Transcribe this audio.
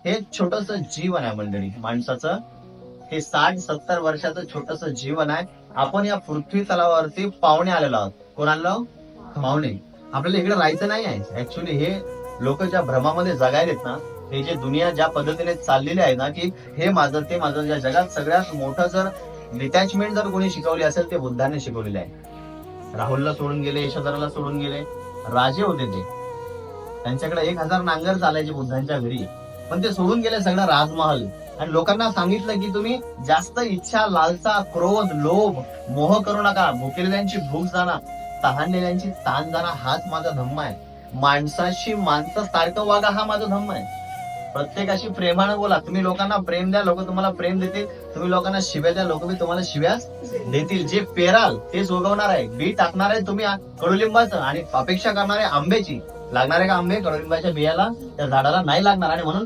हे छोटस जीवन आहे मंडळी माणसाचं. हे 60-70 वर्षाचं छोटस जीवन आहे. आपण या पृथ्वी तलावावरती पाहुणे आलेलो आहोत. कोण आलो? पाहुणे. आपल्याला इकडे राहायचं नाही आहे. ऍक्च्युली हे लोक ज्या भ्रमामध्ये जगायलेत ना, हे जे दुनिया ज्या पद्धतीने चाललेली आहे ना, की हे माझं ते माझं, या जगात सगळ्यात मोठं जर डिटॅचमेंट जर कोणी शिकवली असेल ते बुद्धाने शिकवलेले आहे. राहुलला सोडून गेले, यशोधराला सोडून गेले, राजे होते ते, त्यांच्याकडे 1000 नांगर चालायचे बुद्धांच्या घरी, पण ते सोडून गेले सगळं राजमहल. आणि लोकांना सांगितलं की तुम्ही जास्त इच्छा, लालसा, क्रोध, लोभ, मोह करू नका. भुकेलेल्यांची भूक जाणार, तहानलेल्यांची ताण जाणार, हाच माझा धम्म आहे. माणसाशी माणसं सारखं वागा, हा माझा धम्म आहे. प्रत्येकाशी प्रेमानं बोला. तुम्ही लोकांना प्रेम द्या, लोक तुम्हाला प्रेम देतील. तुम्ही लोकांना शिव्या द्या, लोक बी तुम्हाला शिव्या देतील. जे पेराल तेच उगवणार आहे. बी टाकणार आहे तुम्ही कडुलिंबाचं आणि अपेक्षा करणार आहे आंब्याची. लागणार आहे का आंबे कडुलिंबाच्या बियाला? त्या झाडाला नाही लागणार. आणि म्हणून